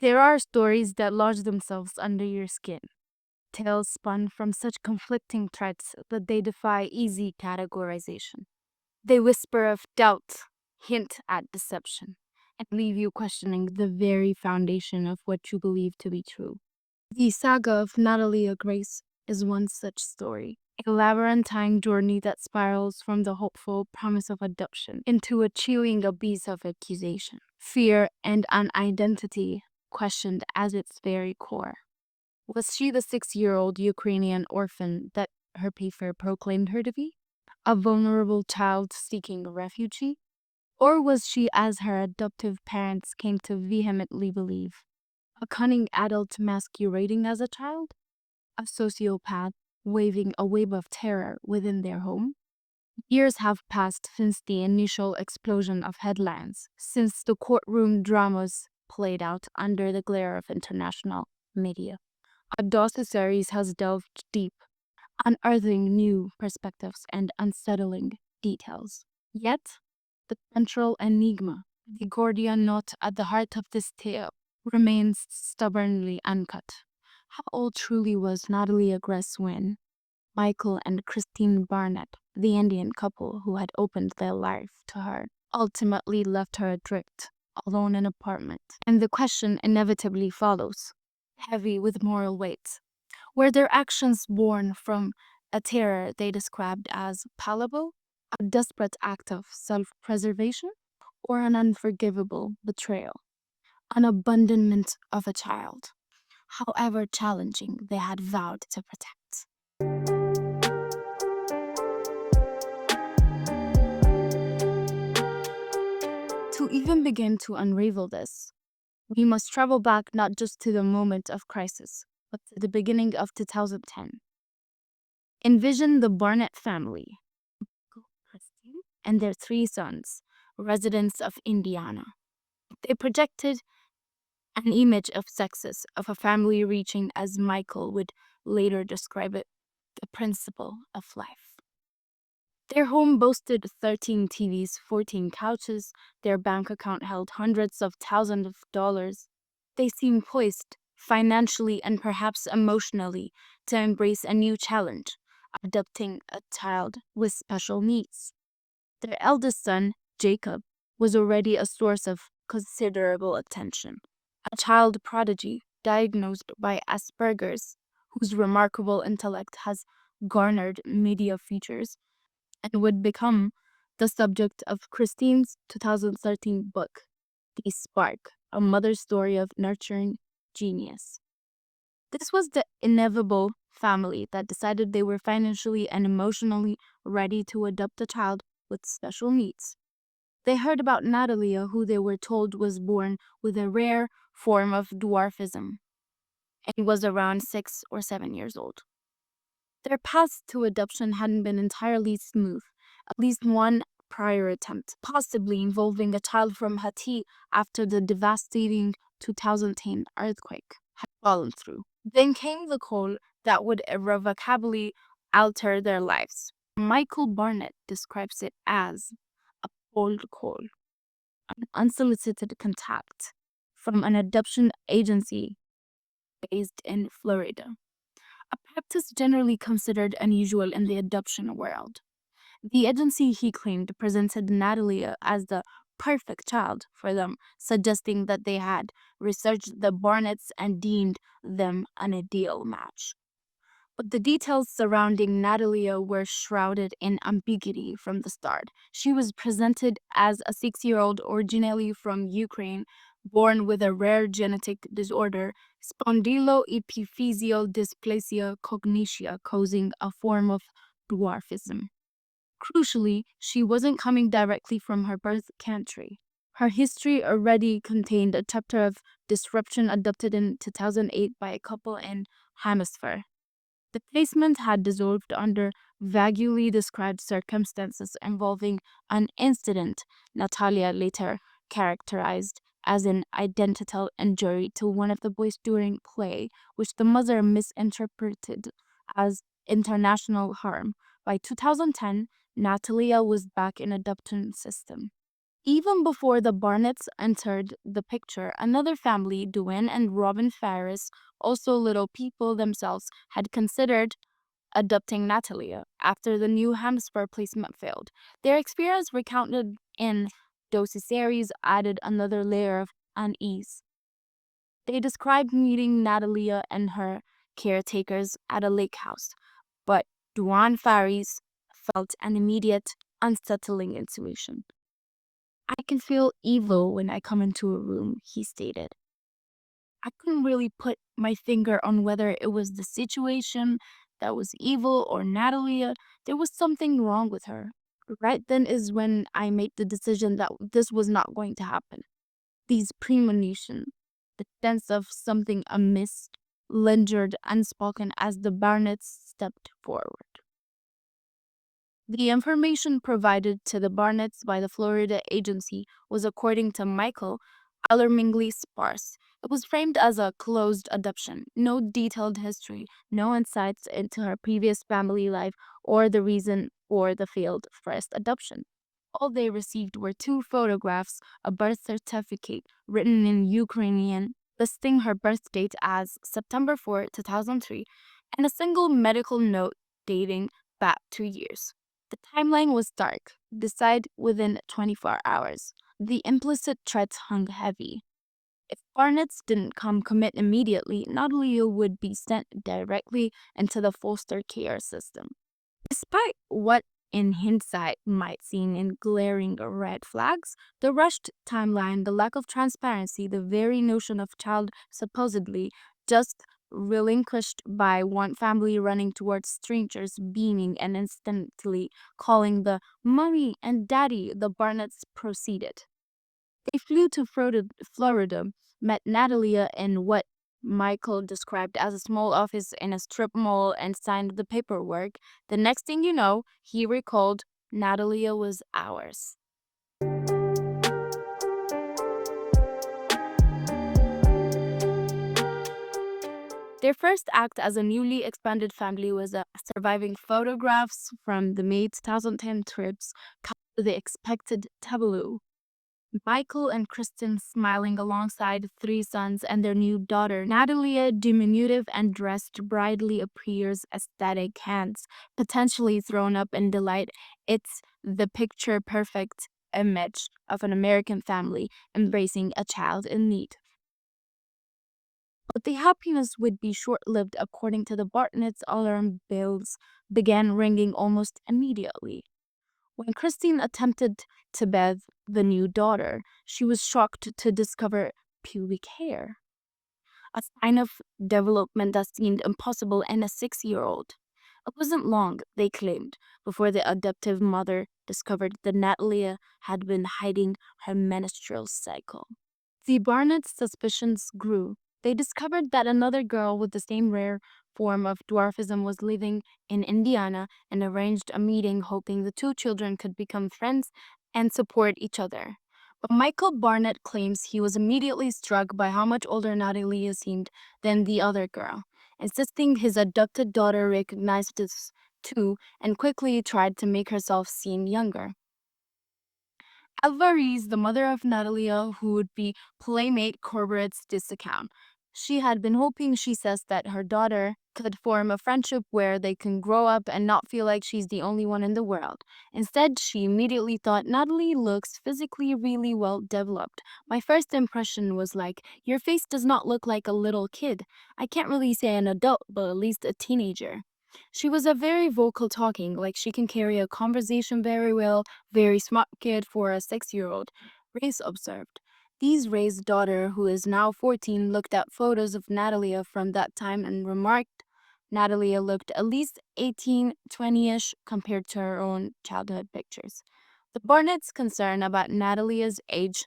There are stories that lodge themselves under your skin, tales spun from such conflicting threads that they defy easy categorization. They whisper of doubt, hint at deception, and leave you questioning the very foundation of what you believe to be true. The saga of Natalia Grace is one such story, a labyrinthine journey that spirals from the hopeful promise of adoption into a chilling abyss of accusation, fear, and an identity questioned at its very core. Was she the 6-year-old Ukrainian orphan that her paper proclaimed her to be? A vulnerable child seeking refuge? Or was she, as her adoptive parents came to vehemently believe, a cunning adult masquerading as a child? A sociopath waving a web of terror within their home? Years have passed since the initial explosion of headlines, since the courtroom dramas played out under the glare of international media. A docuseries has delved deep, unearthing new perspectives and unsettling details. Yet, the central enigma, the Gordian knot at the heart of this tale, remains stubbornly uncut. How old truly was Natalia Grace when Michael and Kristine Barnett, the Indian couple who had opened their life to her, ultimately left her adrift, alone in an apartment? And the question inevitably follows, heavy with moral weight. Were their actions born from a terror they described as palpable, a desperate act of self preservation, or an unforgivable betrayal, an abandonment of a child, however challenging they had vowed to protect? To even begin to unravel this, we must travel back not just to the moment of crisis, but to the beginning of 2010. Envision the Barnett family, Kristine, and their 3 sons, residents of Indiana. They projected an image of success, of a family reaching, as Michael would later describe it, the principle of life. Their home boasted 13 TVs, 14 couches, their bank account held hundreds of thousands of dollars. They seemed poised, financially and perhaps emotionally, to embrace a new challenge, adopting a child with special needs. Their eldest son, Jacob, was already a source of considerable attention. A child prodigy diagnosed by Asperger's, whose remarkable intellect has garnered media features and would become the subject of Kristine's 2013 book, The Spark, a mother's story of nurturing genius. This was the inevitable family that decided they were financially and emotionally ready to adopt a child with special needs. They heard about Natalia, who they were told was born with a rare form of dwarfism and was around 6 or 7 years old. Their path to adoption hadn't been entirely smooth. At least one prior attempt, possibly involving a child from Haiti after the devastating 2010 earthquake, had fallen through. Then came the call that would irrevocably alter their lives. Michael Barnett describes it as a cold call, an unsolicited contact from an adoption agency based in Florida, a practice generally considered unusual in the adoption world. The agency, he claimed, presented Natalia as the perfect child for them, suggesting that they had researched the Barnetts and deemed them an ideal match. But the details surrounding Natalia were shrouded in ambiguity from the start. She was presented as a 6-year-old originally from Ukraine, born with a rare genetic disorder, spondyloepiphyseal dysplasia cognitia, causing a form of dwarfism. Crucially, she wasn't coming directly from her birth country. Her history already contained a chapter of disruption adopted in 2008 by a couple in Hemisphere. The placement had dissolved under vaguely described circumstances involving an incident Natalia later characterized as an identical injury to one of the boys during play, which the mother misinterpreted as international harm. By 2010, Natalia was back in adoption system. Even before the Barnetts entered the picture, another family, Duane and Robin Ferris, also little people themselves, had considered adopting Natalia after the New Hampshire placement failed. Their experience recounted in docuseries added another layer of unease. They described meeting Natalia and her caretakers at a lake house, but Duane Ferris felt an immediate, unsettling intuition. I can feel evil when I come into a room, he stated. I couldn't really put my finger on whether it was the situation that was evil or Natalia. There was something wrong with her. Right then is when I made the decision that this was not going to happen. These premonitions, the sense of something amiss, lingered unspoken as the Barnetts stepped forward. The information provided to the Barnetts by the Florida agency was, according to Michael, alarmingly sparse. It was framed as a closed adoption, no detailed history, no insights into her previous family life or the reason for the failed first adoption. All they received were two photographs, a birth certificate written in Ukrainian, listing her birth date as September 4, 2003, and a single medical note dating back 2 years. The timeline was dark, decide within 24 hours. The implicit threats hung heavy. If Barnetts didn't come commit immediately, Natalia would be sent directly into the foster care system. Despite what in hindsight might seem in glaring red flags, the rushed timeline, the lack of transparency, the very notion of child supposedly just relinquished by one family running towards strangers, beaming and instantly calling the mommy and daddy, the Barnetts proceeded. They flew to Florida, met Natalia in what Michael described as a small office in a strip mall, and signed the paperwork. The next thing you know, he recalled, Natalia was ours. Their first act as a newly expanded family was surviving photographs from the May 2010 trips captured the expected tableau. Michael and Kristen smiling alongside three sons and their new daughter. Natalia, diminutive and dressed brightly, appears aesthetic, hands potentially thrown up in delight. It's the picture perfect image of an American family embracing a child in need. But the happiness would be short-lived. According to the Barnetts, alarm bells began ringing almost immediately. When Kristine attempted to bathe the new daughter, she was shocked to discover pubic hair, a sign of development that seemed impossible in a 6-year-old. It wasn't long, they claimed, before the adoptive mother discovered that Natalia had been hiding her menstrual cycle. The Barnett's suspicions grew. They discovered that another girl with the same rare form of dwarfism was living in Indiana and arranged a meeting hoping the two children could become friends and support each other. But Michael Barnett claims he was immediately struck by how much older Natalia seemed than the other girl, insisting his adopted daughter recognized this too and quickly tried to make herself seem younger. Alvarez, the mother of Natalia, who would be playmate, corroborates this account. She had been hoping, she says, that her daughter could form a friendship where they can grow up and not feel like she's the only one in the world. Instead, she immediately thought, Natalie looks physically really well developed. My first impression was like, your face does not look like a little kid. I can't really say an adult, but at least a teenager. She was a very vocal talking, like she can carry a conversation very well, very smart kid for a 6-year-old, Grace observed. Ray's daughter, who is now 14, looked at photos of Natalia from that time and remarked Natalia looked at least 18, 20-ish compared to her own childhood pictures. The Barnett's concern about Natalia's age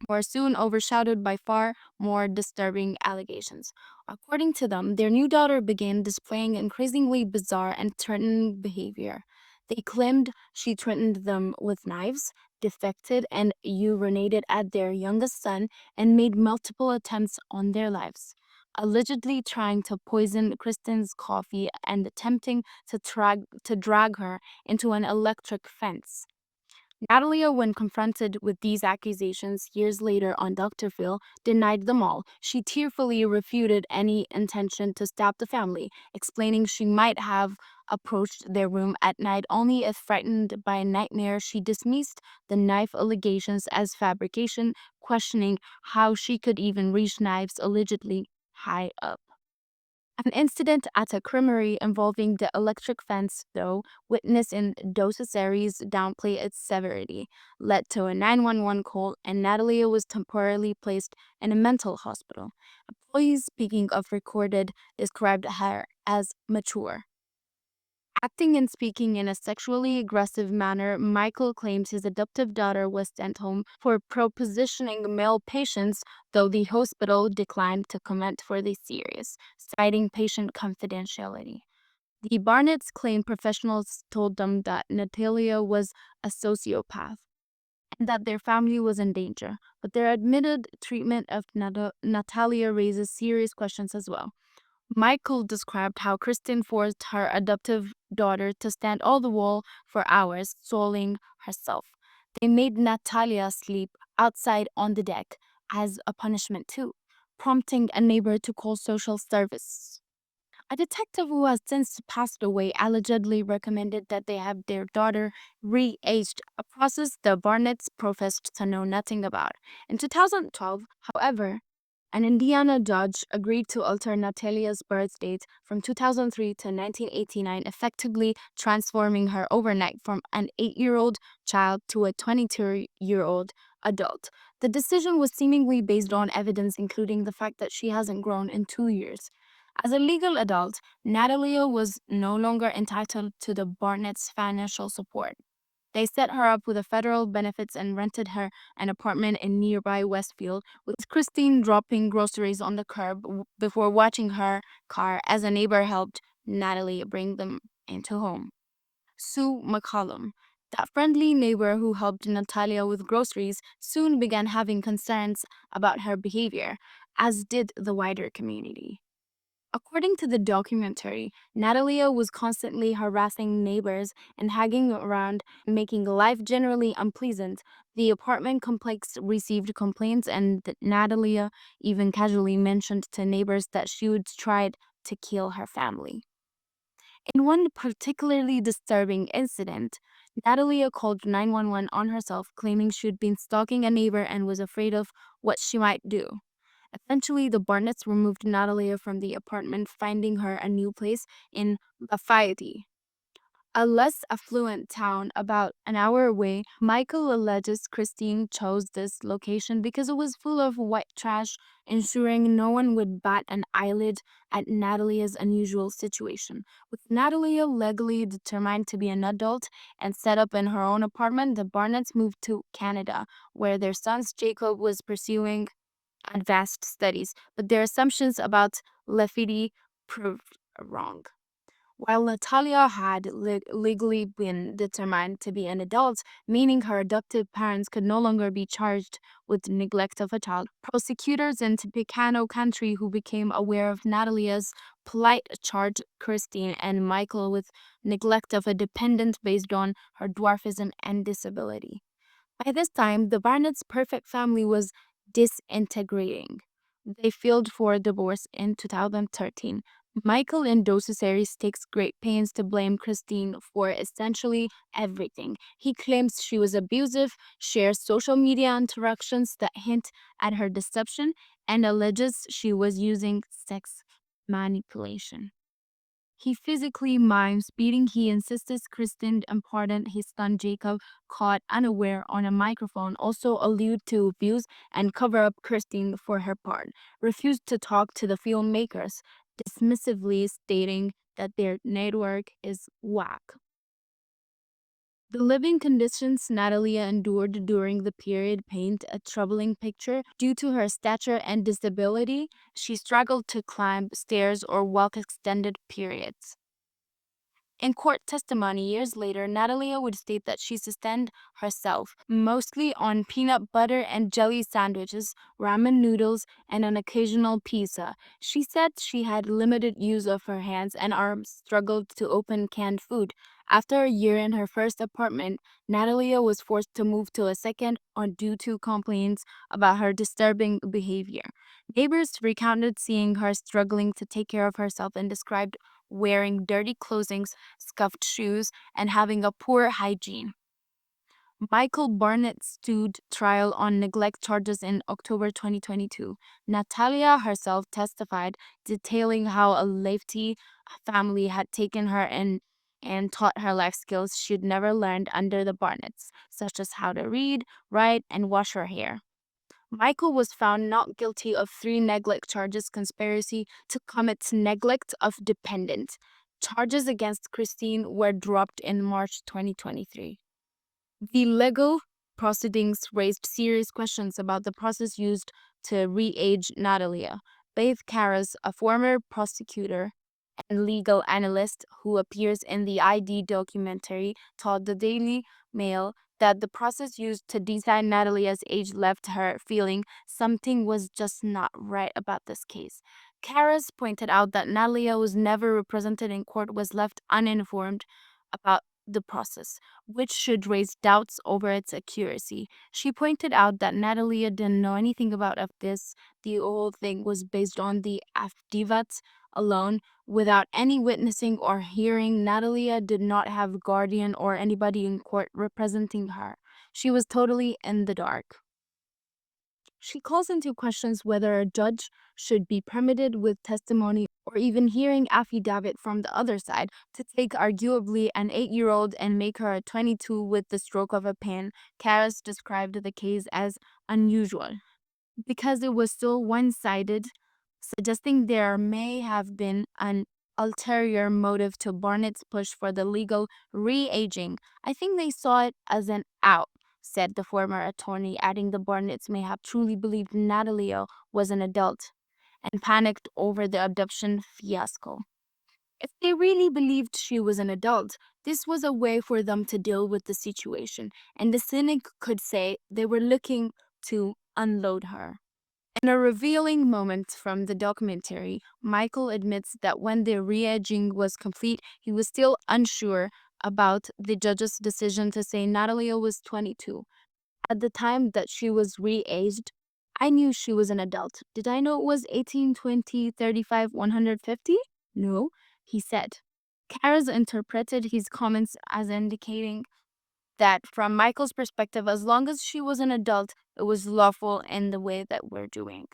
were soon overshadowed by far more disturbing allegations. According to them, their new daughter began displaying increasingly bizarre and threatening behavior. They claimed she threatened them with knives, defected and urinated at their youngest son, and made multiple attempts on their lives, allegedly trying to poison Kristen's coffee and attempting to drag her into an electric fence. Natalia, when confronted with these accusations years later on Dr. Phil, denied them all. She tearfully refuted any intention to stab the family, explaining she might have approached their room at night only if frightened by a nightmare. She dismissed the knife allegations as fabrication, questioning how she could even reach knives allegedly high up. An incident at a creamery involving the electric fence, though, witnessed in docuseries downplay its severity, led to a 911 call, and Natalia was temporarily placed in a mental hospital. Employees, speaking of recorded, described her as mature. Acting and speaking in a sexually aggressive manner, Michael claims his adoptive daughter was sent home for propositioning male patients, though the hospital declined to comment for the series, citing patient confidentiality. The Barnetts claimed professionals told them that Natalia was a sociopath and that their family was in danger, but their admitted treatment of Natalia raises serious questions as well. Michael described how Kristine forced her adoptive daughter to stand on the wall for hours, soiling herself. They made Natalia sleep outside on the deck as a punishment too, prompting a neighbor to call social service. A detective who has since passed away allegedly recommended that they have their daughter re-aged, a process the Barnetts professed to know nothing about. In 2012, however, an Indiana judge agreed to alter Natalia's birth date from 2003 to 1989, effectively transforming her overnight from an 8-year-old child to a 22-year-old adult. The decision was seemingly based on evidence, including the fact that she hasn't grown in 2 years. As a legal adult, Natalia was no longer entitled to the Barnett's financial support. They set her up with the federal benefits and rented her an apartment in nearby Westfield, with Kristine dropping groceries on the curb before watching her car as a neighbor helped Natalie bring them into home. Sue McCollum, that friendly neighbor who helped Natalia with groceries, soon began having concerns about her behavior, as did the wider community. According to the documentary, Natalia was constantly harassing neighbors and hanging around, making life generally unpleasant. The apartment complex received complaints, and Natalia even casually mentioned to neighbors that she would try to kill her family. In one particularly disturbing incident, Natalia called 911 on herself, claiming she'd been stalking a neighbor and was afraid of what she might do. Eventually, the Barnetts removed Natalia from the apartment, finding her a new place in Lafayette, a less affluent town about an hour away. Michael alleges Kristine chose this location because it was full of white trash, ensuring no one would bat an eyelid at Natalia's unusual situation. With Natalia legally determined to be an adult and set up in her own apartment, the Barnetts moved to Canada, where their son Jacob was pursuing advanced studies, but their assumptions about Lafidi proved wrong. While Natalia had legally been determined to be an adult, meaning her adoptive parents could no longer be charged with neglect of a child, prosecutors in Topekano County who became aware of Natalia's plight charged Kristine and Michael with neglect of a dependent based on her dwarfism and disability. By this time, the Barnett's perfect family was disintegrating. They filed for divorce in 2013. Michael in docuseries takes great pains to blame Kristine for essentially everything. He claims she was abusive, shares social media interactions that hint at her deception, and alleges she was using sex manipulation. He physically mimes beating. He insists Kristen pardon his son Jacob, caught unaware on a microphone, also allude to abuse and cover up Kristen for her part, refused to talk to the filmmakers, dismissively stating that their network is whack. The living conditions Natalia endured during the period paint a troubling picture. Due to her stature and disability, she struggled to climb stairs or walk extended periods. In court testimony years later, Natalia would state that she sustained herself mostly on peanut butter and jelly sandwiches, ramen noodles, and an occasional pizza. She said she had limited use of her hands and arms, struggled to open canned food. After a year in her first apartment, Natalia was forced to move to a second on due to complaints about her disturbing behavior. Neighbors recounted seeing her struggling to take care of herself and described wearing dirty clothing, scuffed shoes, and having a poor hygiene. Michael Barnett stood trial on neglect charges in October 2022. Natalia herself testified, detailing how a lefty family had taken her in and taught her life skills she'd never learned under the Barnetts, such as how to read, write, and wash her hair. Michael was found not guilty of 3 neglect charges: conspiracy to commit neglect of dependent. Charges against Kristine were dropped in March 2023. The legal proceedings raised serious questions about the process used to re-age Natalia. Beth Karras, a former prosecutor and legal analyst who appears in the ID documentary, told the Daily Mail that the process used to decide Natalia's age left her feeling something was just not right about this case. Karras pointed out that Natalia was never represented in court, was left uninformed about the process, which should raise doubts over its accuracy. She pointed out that Natalia didn't know anything about this. The whole thing was based on the affidavits alone, without any witnessing or hearing. Natalia did not have guardian or anybody in court representing her. She was totally in the dark. She calls into questions whether a judge should be permitted with testimony or even hearing affidavit from the other side to take arguably an 8-year-old and make her a 22 with the stroke of a pen. Karras described the case as unusual because it was so one-sided, suggesting there may have been an ulterior motive to Barnett's push for the legal re-aging. I think they saw it as an out, said the former attorney, adding the Barnetts may have truly believed Natalia was an adult and panicked over the adoption fiasco. If they really believed she was an adult, this was a way for them to deal with the situation, and the cynic could say they were looking to unload her. In a revealing moment from the documentary, Michael admits that when the re-aging was complete, he was still unsure about the judge's decision to say Natalia was 22. At the time that she was re-aged, I knew she was an adult. Did I know it was 18, 20, 35, 150? No, he said. Karras interpreted his comments as indicating that from Michael's perspective, as long as she was an adult, it was lawful in the way that we're doing.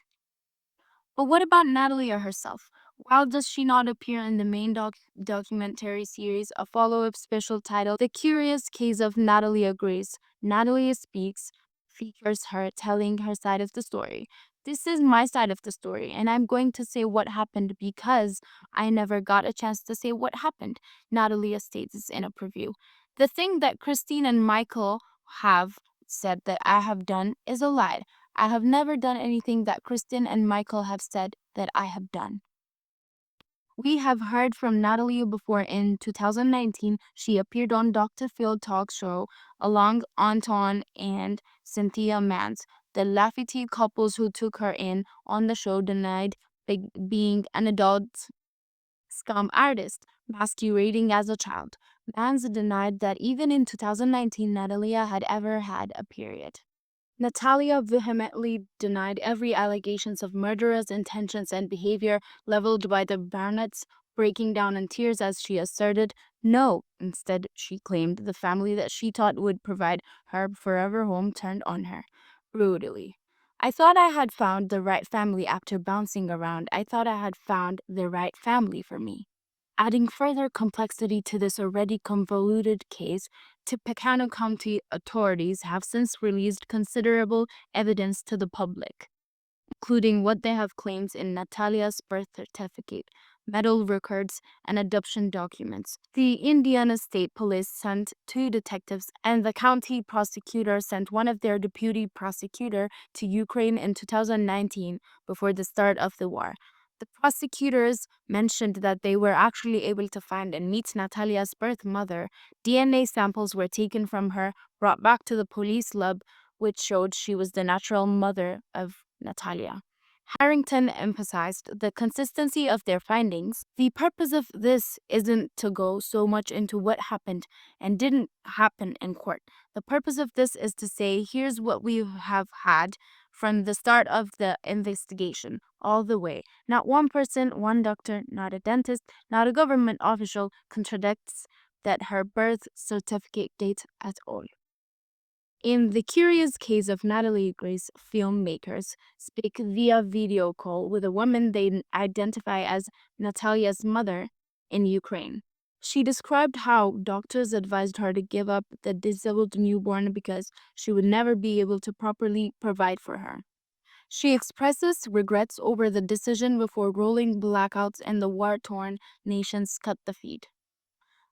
But what about Natalia herself? Why does she not appear in the main documentary series, a follow-up special titled The Curious Case of Natalia Grace? Natalia Speaks features her telling her side of the story. This is my side of the story, and I'm going to say what happened because I never got a chance to say what happened, Natalia states in a preview. The thing that Kristine and Michael have said that I have done is a lie. I have never done anything that Kristine and Michael have said that I have done. We have heard from Natalia before. In 2019, she appeared on Dr. Phil talk show along Anton and Cynthia Mans. The Lafferty couples who took her in on the show denied being an adult scam artist masquerading as a child. Mans denied that even in 2019, Natalia had ever had a period. Natalia vehemently denied every allegations of murderous intentions and behavior leveled by the Barnetts, breaking down in tears as she asserted no. Instead, she claimed the family that she thought would provide her forever home turned on her brutally. I thought I had found the right family after bouncing around. I thought I had found the right family for me. Adding further complexity to this already convoluted case, Tippecanoe County authorities have since released considerable evidence to the public, including what they have claimed in Natalia's birth certificate, medical records, and adoption documents. The Indiana State Police sent 2 detectives, and the county prosecutor sent one of their deputy prosecutor to Ukraine in 2019 before the start of the war. The prosecutors mentioned that they were actually able to find and meet Natalia's birth mother. DNA samples were taken from her, brought back to the police lab, which showed she was the natural mother of Natalia. Harrington emphasized the consistency of their findings. The purpose of this isn't to go so much into what happened and didn't happen in court. The purpose of this is to say, here's what we have had from the start of the investigation, all the way. Not one person, one doctor, not a dentist, not a government official contradicts that her birth certificate date at all. In the curious case of Natalia Grace, filmmakers speak via video call with a woman they identify as Natalia's mother in Ukraine. She described how doctors advised her to give up the disabled newborn because she would never be able to properly provide for her. She expresses regrets over the decision before rolling blackouts and the war-torn nations cut the feed.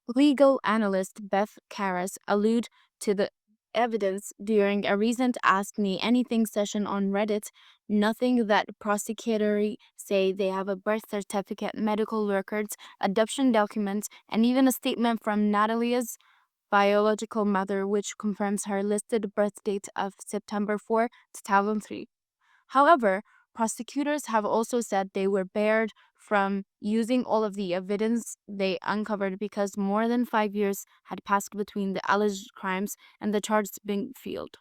Legal analyst Beth Karras allude to the evidence during a recent Ask Me Anything session on Reddit. Nothing that prosecutors say they have a birth certificate, medical records, adoption documents, and even a statement from Natalia's biological mother which confirms her listed birth date of September 4, 2003. However, prosecutors have also said they were barred from using all of the evidence they uncovered because more than 5 years had passed between the alleged crimes and the charges being filed.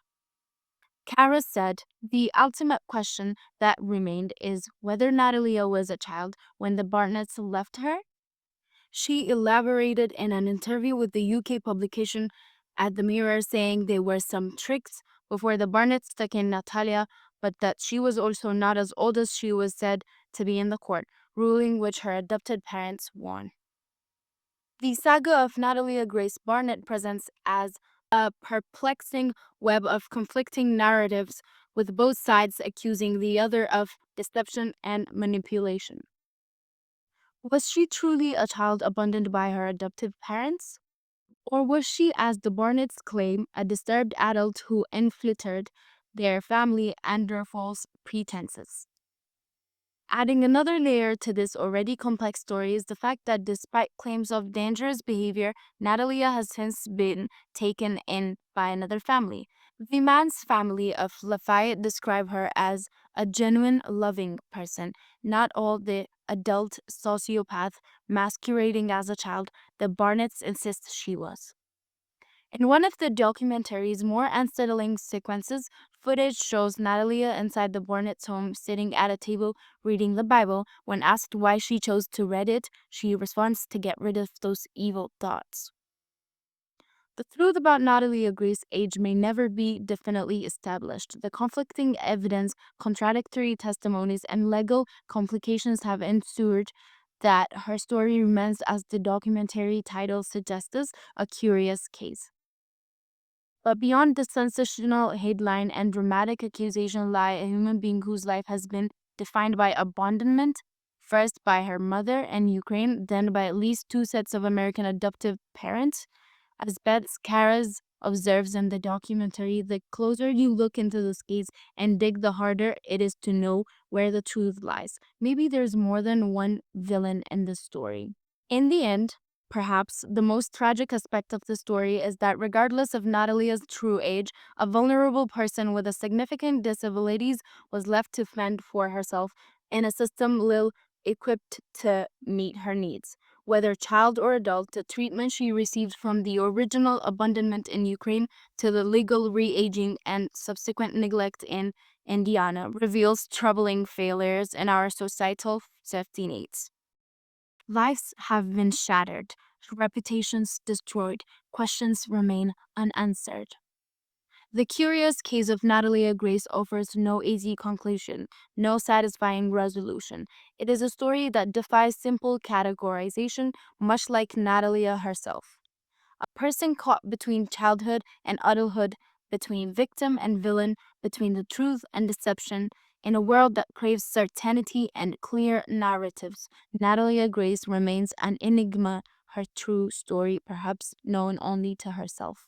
Kara said the ultimate question that remained is whether Natalia was a child when the Barnetts left her. She elaborated in an interview with the UK publication at the Mirror, saying there were some tricks before the Barnetts stuck in Natalia, but that she was also not as old as she was said to be in the court, ruling which her adopted parents won. The saga of Natalia Grace Barnett presents as a perplexing web of conflicting narratives, with both sides accusing the other of deception and manipulation. Was she truly a child abandoned by her adoptive parents? Or was she, as the Barnetts claim, a disturbed adult who infiltrated their family under false pretenses? Adding another layer to this already complex story is the fact that despite claims of dangerous behavior, Natalia has since been taken in by another family. The man's family of Lafayette describe her as a genuine, loving person, not all the adult sociopath masquerading as a child the Barnetts insist she was. In one of the documentary's more unsettling sequences, footage shows Natalia inside the Barnett's home sitting at a table reading the Bible. When asked why she chose to read it, she responds to get rid of those evil thoughts. The truth about Natalia Grace's age may never be definitely established. The conflicting evidence, contradictory testimonies, and legal complications have ensured that her story remains, as the documentary title suggests, a curious case. But beyond the sensational headline and dramatic accusation lie a human being whose life has been defined by abandonment, first by her mother in Ukraine, then by at least two sets of American adoptive parents. As Beth Karras observes in the documentary, the closer you look into this case and dig, the harder it is to know where the truth lies. Maybe there's more than one villain in the story. In the end, perhaps the most tragic aspect of the story is that regardless of Natalia's true age, a vulnerable person with a significant disabilities was left to fend for herself in a system ill equipped to meet her needs. Whether child or adult, the treatment she received from the original abandonment in Ukraine to the legal re-aging and subsequent neglect in Indiana reveals troubling failures in our societal safety nets. Lives have been shattered, reputations destroyed, questions remain unanswered. The curious case of Natalia Grace offers no easy conclusion, no satisfying resolution. It is a story that defies simple categorization, much like Natalia herself. A person caught between childhood and adulthood, between victim and villain, between the truth and deception, in a world that craves certainty and clear narratives. Natalia Grace remains an enigma, her true story perhaps known only to herself.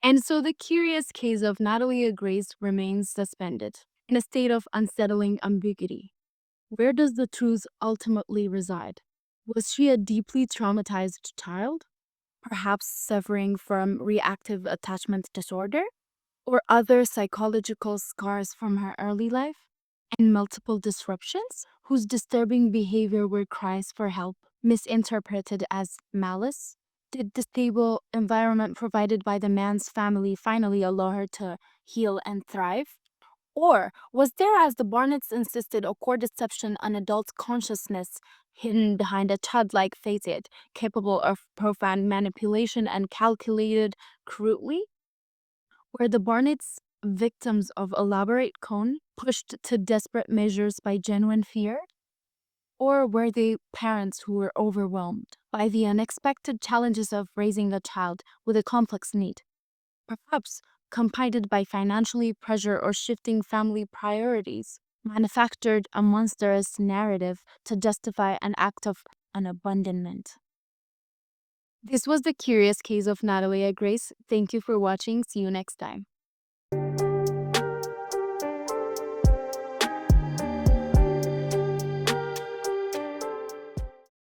And so the curious case of Natalia Grace remains suspended in a state of unsettling ambiguity. Where does the truth ultimately reside? Was she a deeply traumatized child, perhaps suffering from reactive attachment disorder, or other psychological scars from her early life, and multiple disruptions whose disturbing behavior were cries for help misinterpreted as malice? Did the stable environment provided by the man's family finally allow her to heal and thrive? Or was there, as the Barnetts insisted, a core deception, an adult consciousness hidden behind a childlike facade, capable of profound manipulation and calculated crudely? Were the Barnetts victims of elaborate con, pushed to desperate measures by genuine fear? Or were they parents who were overwhelmed by the unexpected challenges of raising a child with a complex need, perhaps compounded by financially pressure or shifting family priorities, manufactured a monstrous narrative to justify an act of an abandonment? This was the curious case of Natalia Grace. Thank you for watching. See you next time.